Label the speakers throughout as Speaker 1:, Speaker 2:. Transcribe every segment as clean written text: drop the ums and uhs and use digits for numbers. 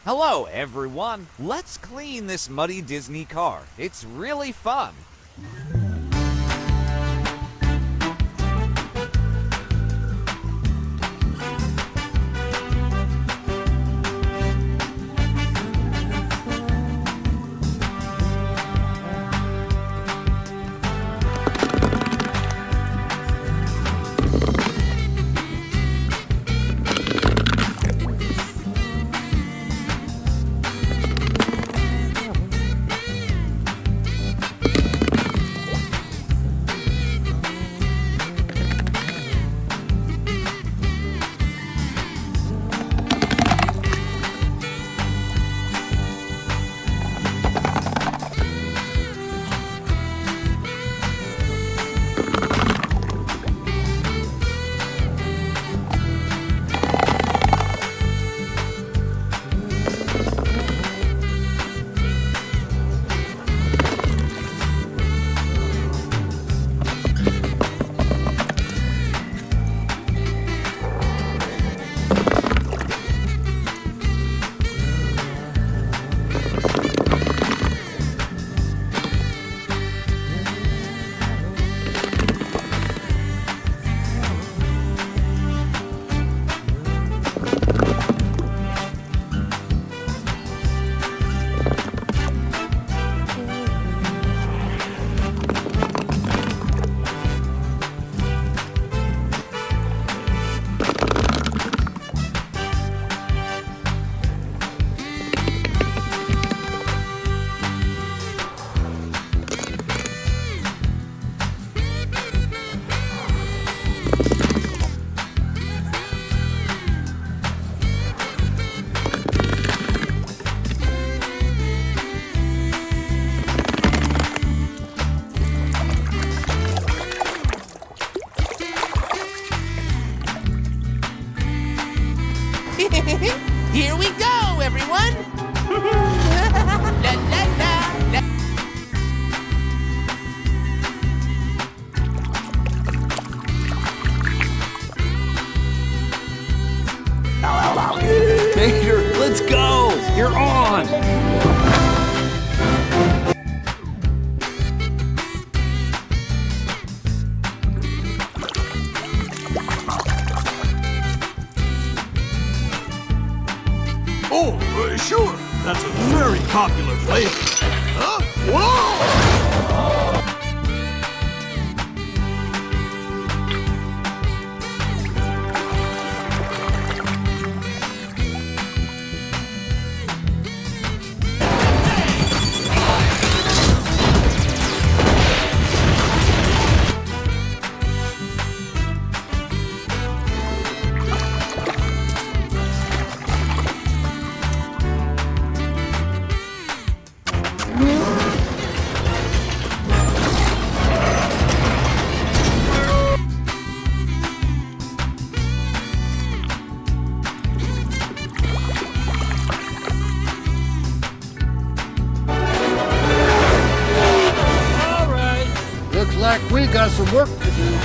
Speaker 1: Hello, everyone. Let's clean this muddy Disney car. It's really fun.
Speaker 2: Here we go, everyone! La, la, la, la.
Speaker 1: Peter, let's go! You're on!
Speaker 3: Oh, sure. That's a very popular flavor. Huh? Whoa!
Speaker 4: Looks like we got some work to do.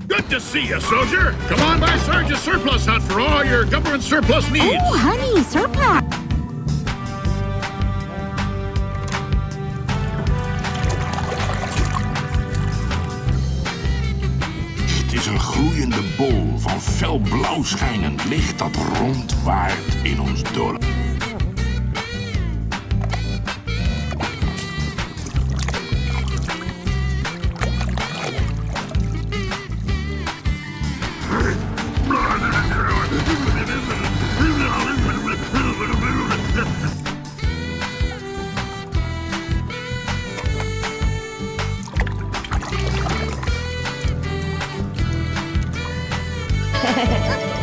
Speaker 3: Good to see you, soldier. Come on by Sergeant Surplus Hut for all your government surplus needs.
Speaker 5: Oh, honey, surplus.
Speaker 6: Het is een gloeiende bol van fel blauw schijnend licht dat rondwaait in ons dorp.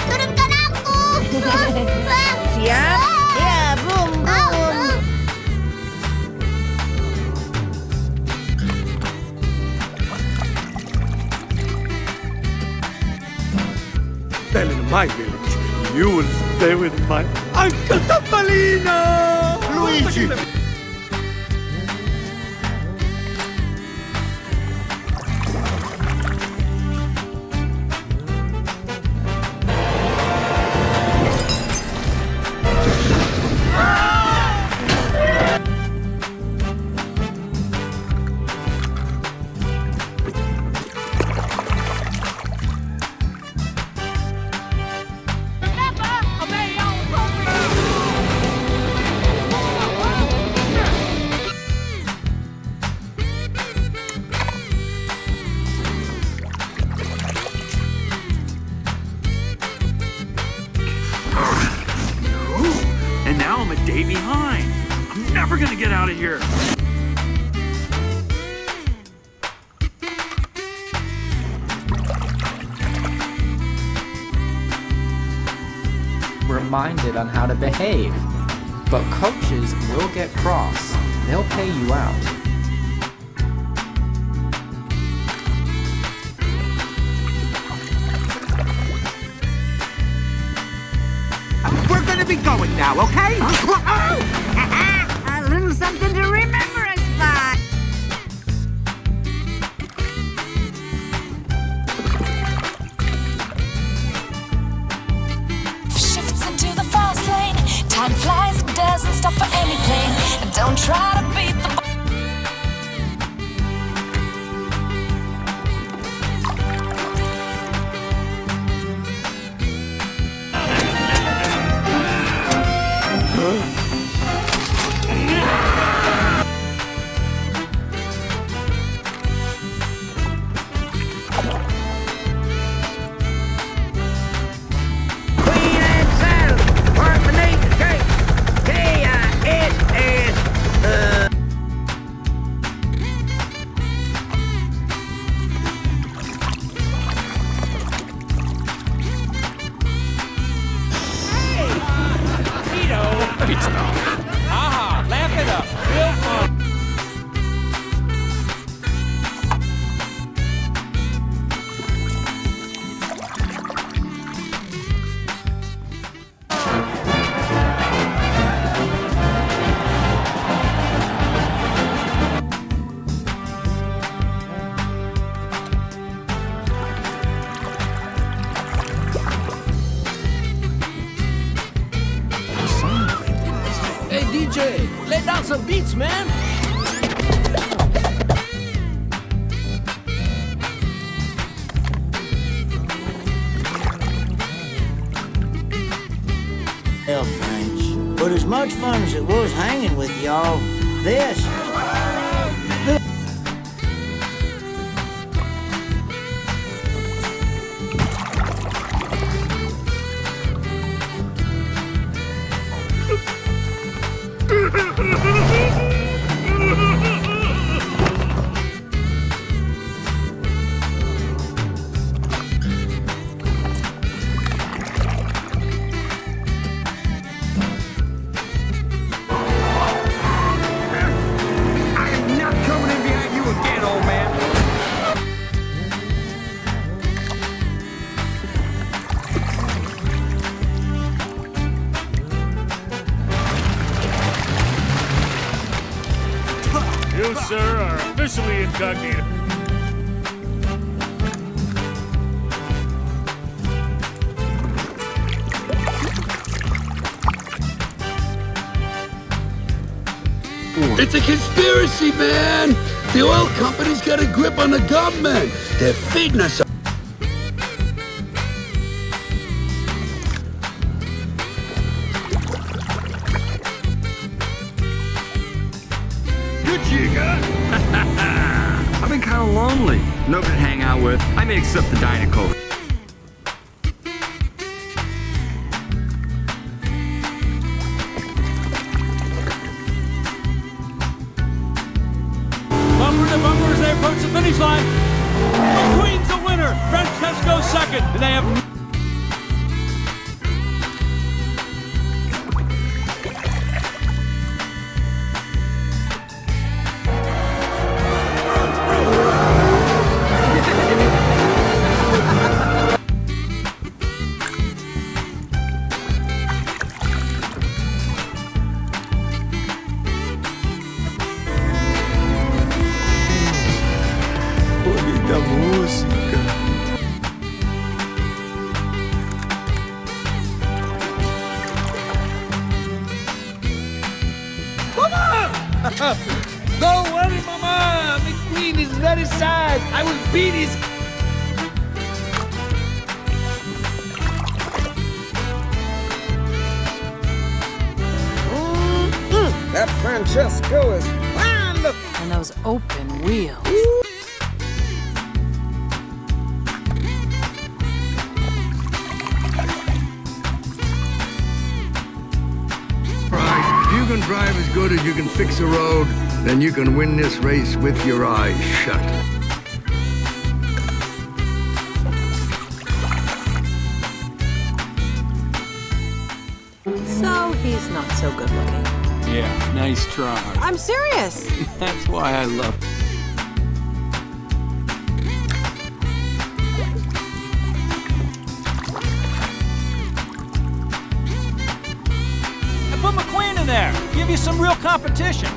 Speaker 5: Turunkan aku.
Speaker 7: Siap? Ya, boom, boom.
Speaker 3: Stay in my village. You will stay with my Uncle Topolino!
Speaker 4: Luigi!
Speaker 3: out of here.
Speaker 8: Reminded on how to behave. But coaches will get cross. They'll pay you out.
Speaker 2: We're gonna be going now, okay?
Speaker 5: A little something to remember us by.
Speaker 9: Shifts into the fast lane. Time flies, it doesn't stop for any plane. Don't try to beat the
Speaker 7: Queen and saddle, part beneath the cape. K-I-S-S.
Speaker 2: Aha, laugh it up. Real fun.
Speaker 4: Hey, DJ, lay down some beats, man.
Speaker 10: Hell, thanks. But as much fun as it was hanging with y'all, this...
Speaker 3: I am not coming in behind you again, old man.
Speaker 6: You, sir, are officially incognito.
Speaker 3: It's a conspiracy, man! The oil company's got a grip on the government. They're feeding us. Good jigger! I've been kind of lonely. Nobody to hang out with. I may accept the dining coat.
Speaker 2: Bumper to bumper as they approach the finish line. The Queen's the winner. Francesco second. And they have...
Speaker 3: Bonita música.
Speaker 4: Don't worry, Mama. The queen is very sad. I will beat his... That Francesco is wonderful.
Speaker 9: and those open wheels.
Speaker 3: Right, you can drive as good as you can fix a road, then you can win this race with your eyes shut.
Speaker 11: So he's not so good looking.
Speaker 2: Yeah, nice try.
Speaker 11: I'm serious.
Speaker 2: That's why I love.
Speaker 4: I put McQueen in there. Give you some real competition.